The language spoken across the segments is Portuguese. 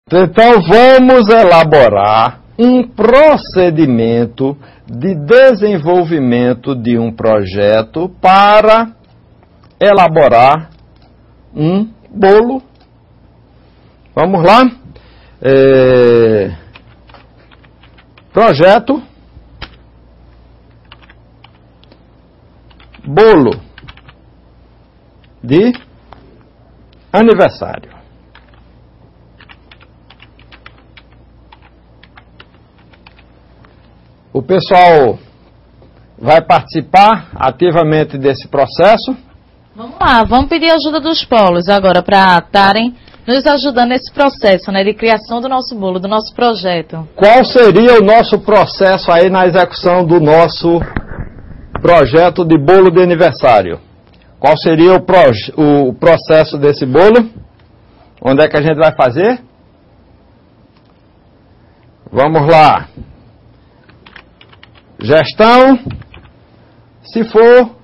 Então vamos elaborar um procedimento de desenvolvimento de um projeto para elaborar um bolo. Vamos lá? Projeto bolo de aniversário. O pessoal vai participar ativamente desse processo? Vamos lá, vamos pedir a ajuda dos polos agora para estarem nos ajudando nesse processo, né, de criação do nosso bolo, do nosso projeto. Qual seria o nosso processo aí na execução do nosso projeto de bolo de aniversário? Qual seria o processo desse bolo? Onde é que a gente vai fazer? Vamos lá. Gestão, se for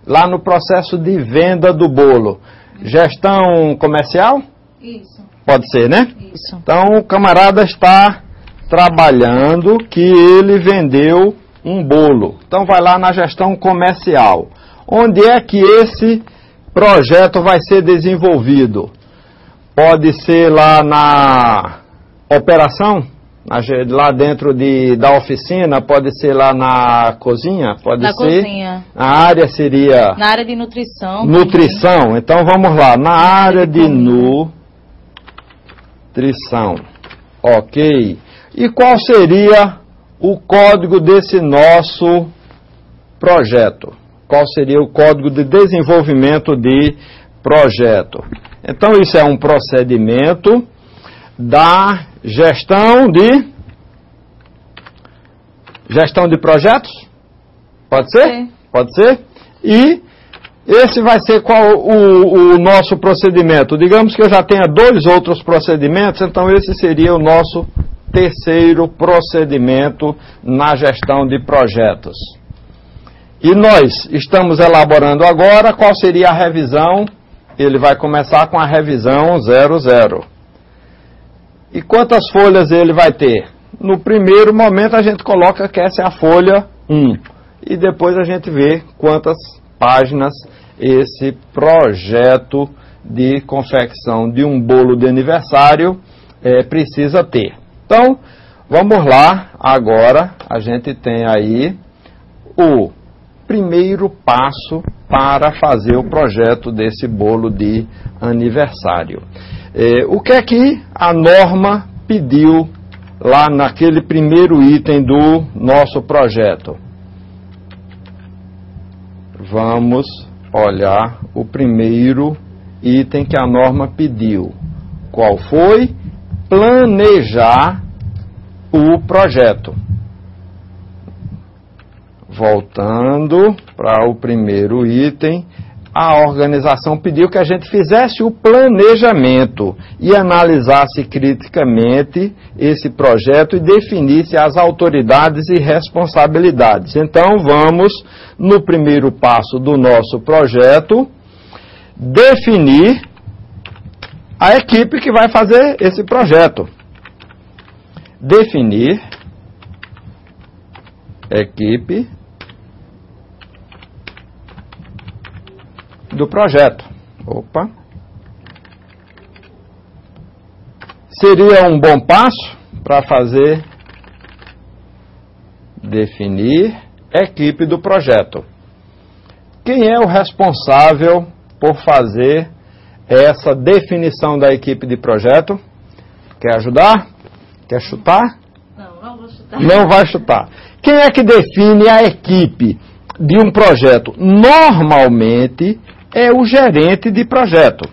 lá no processo de venda do bolo, gestão comercial? Isso. Pode ser, né? Isso. Então o camarada está trabalhando que ele vendeu um bolo. Então vai lá na gestão comercial. Onde é que esse projeto vai ser desenvolvido? Pode ser lá na operação? Lá dentro da oficina, pode ser lá na cozinha, pode ser. Cozinha. A área seria. Na área de nutrição. Nutrição. Também. Então vamos lá, na área de nutrição. Ok. E qual seria o código desse nosso projeto? Qual seria o código de desenvolvimento de projeto? Então isso é um procedimento da gestão de projetos? Pode ser? Sim. Pode ser? E esse vai ser qual o nosso procedimento? Digamos que eu já tenha dois outros procedimentos, então esse seria o nosso terceiro procedimento na gestão de projetos. E nós estamos elaborando agora qual seria a revisão. Ele vai começar com a revisão 00. E quantas folhas ele vai ter? No primeiro momento a gente coloca que essa é a folha 1. E depois a gente vê quantas páginas esse projeto de confecção de um bolo de aniversário precisa ter. Então, vamos lá. Agora a gente tem aí o primeiro passo para fazer o projeto desse bolo de aniversário. O que é que a norma pediu lá naquele primeiro item do nosso projeto? Vamos olhar o primeiro item que a norma pediu. Qual foi? Planejar o projeto. Voltando para o primeiro item, a organização pediu que a gente fizesse o planejamento e analisasse criticamente esse projeto e definisse as autoridades e responsabilidades. Então, vamos, no primeiro passo do nosso projeto, definir a equipe que vai fazer esse projeto. Definir equipe do projeto. Opa. Seria um bom passo para fazer definir equipe do projeto. Quem é o responsável por fazer essa definição da equipe de projeto? Quer ajudar? Quer chutar? Não vou chutar. Não vai chutar. Quem é que define a equipe de um projeto? Normalmente é o gerente de projeto,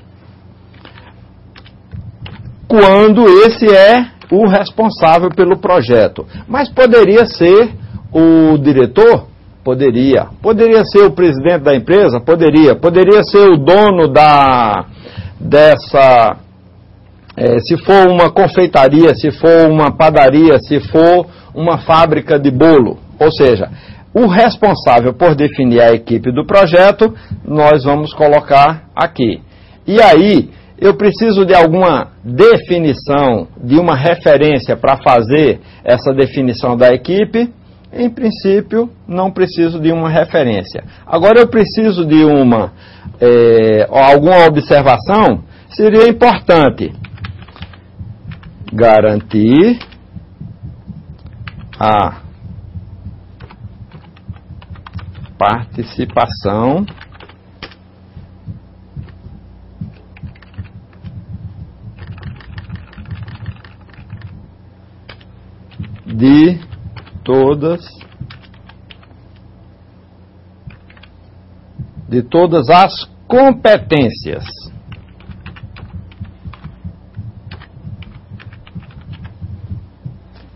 quando esse é o responsável pelo projeto. Mas poderia ser o diretor? Poderia. Poderia ser o presidente da empresa? Poderia. Poderia ser o dono se for uma confeitaria, se for uma padaria, se for uma fábrica de bolo. Ou seja, o responsável por definir a equipe do projeto, nós vamos colocar aqui. E aí, eu preciso de alguma definição, de uma referência para fazer essa definição da equipe? Em princípio, não preciso de uma referência. Agora, eu preciso de alguma observação? Seria importante garantir a participação de todas as competências.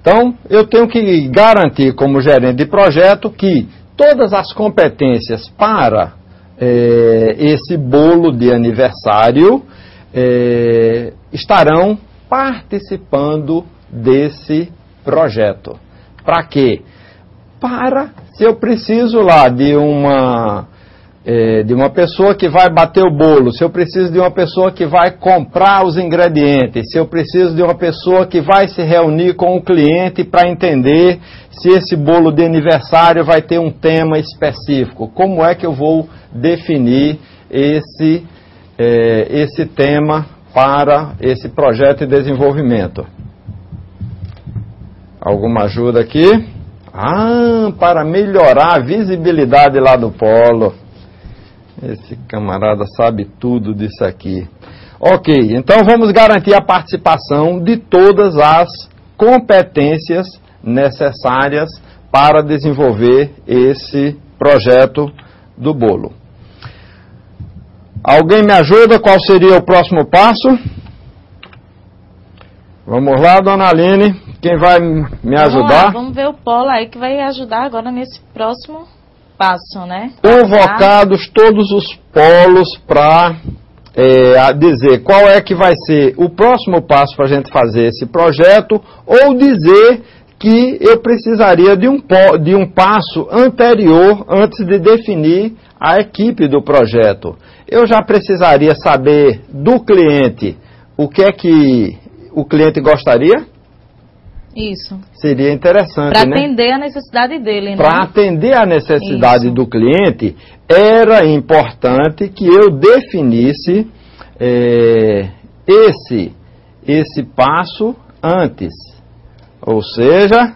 Então, eu tenho que garantir como gerente de projeto que todas as competências para esse bolo de aniversário estarão participando desse projeto. Para quê? Se eu preciso lá de uma pessoa que vai bater o bolo, se eu preciso de uma pessoa que vai comprar os ingredientes, se eu preciso de uma pessoa que vai se reunir com o cliente para entender se esse bolo de aniversário vai ter um tema específico, como é que eu vou definir esse tema para esse projeto de desenvolvimento? Alguma ajuda aqui? Para melhorar a visibilidade lá do polo. Esse camarada sabe tudo disso aqui. Ok, então vamos garantir a participação de todas as competências necessárias para desenvolver esse projeto do bolo. Alguém me ajuda? Qual seria o próximo passo? Vamos lá, dona Aline. Quem vai me ajudar? Vamos ver o polo aí que vai ajudar agora nesse próximo passo, né? Convocados todos os polos para dizer qual é que vai ser o próximo passo para a gente fazer esse projeto, ou dizer que eu precisaria de um passo anterior antes de definir a equipe do projeto. Eu já precisaria saber do cliente o que é que o cliente gostaria? Isso. Seria interessante, né? Para atender a necessidade dele, né? Para atender a necessidade do cliente, era importante que eu definisse esse passo antes. Ou seja,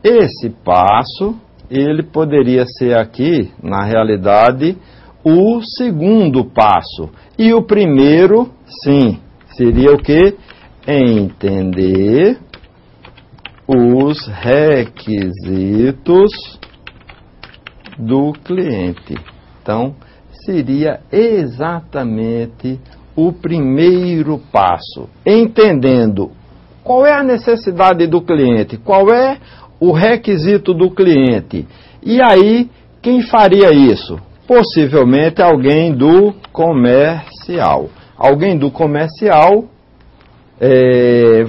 esse passo, ele poderia ser aqui, na realidade, o segundo passo. E o primeiro, sim, seria o quê? Entender os requisitos do cliente. Então, seria exatamente o primeiro passo. Entendendo qual é a necessidade do cliente, qual é o requisito do cliente. E aí, quem faria isso? Possivelmente alguém do comercial. Alguém do comercial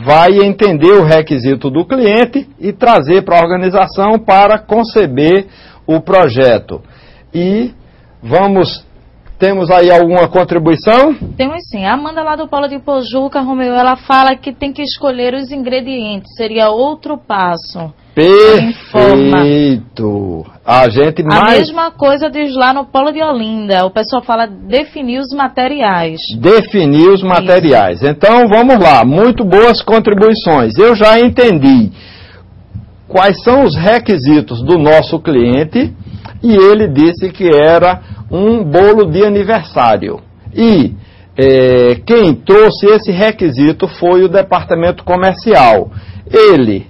vai entender o requisito do cliente e trazer para a organização para conceber o projeto. E temos aí alguma contribuição? Temos sim. A Amanda lá do Polo de Pojuca, Romeu, ela fala que tem que escolher os ingredientes. Seria outro passo. Perfeito. A mesma coisa diz lá no Polo de Olinda. O pessoal fala definir os materiais. Definir os materiais. Isso. Então, vamos lá. Muito boas contribuições. Eu já entendi quais são os requisitos do nosso cliente e ele disse que era um bolo de aniversário. E quem trouxe esse requisito foi o departamento comercial. Ele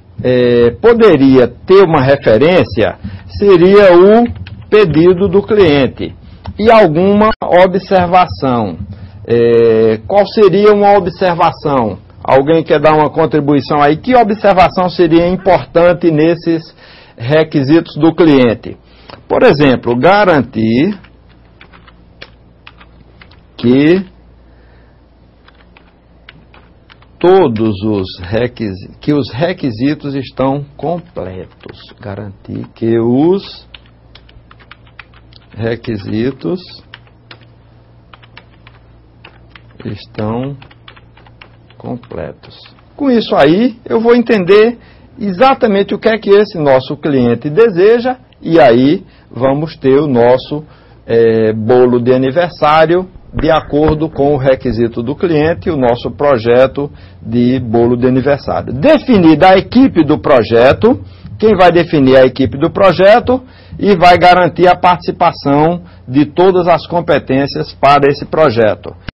poderia ter uma referência, seria o pedido do cliente. E alguma observação. Qual seria uma observação? Alguém quer dar uma contribuição aí? Que observação seria importante nesses requisitos do cliente? Por exemplo, garantir que os requisitos estão completos. Garantir que os requisitos estão completos. Com isso aí, eu vou entender exatamente o que é que esse nosso cliente deseja, e aí vamos ter o nosso bolo de aniversário de acordo com o requisito do cliente, o nosso projeto de bolo de aniversário. Definida a equipe do projeto, quem vai definir a equipe do projeto e vai garantir a participação de todas as competências para esse projeto.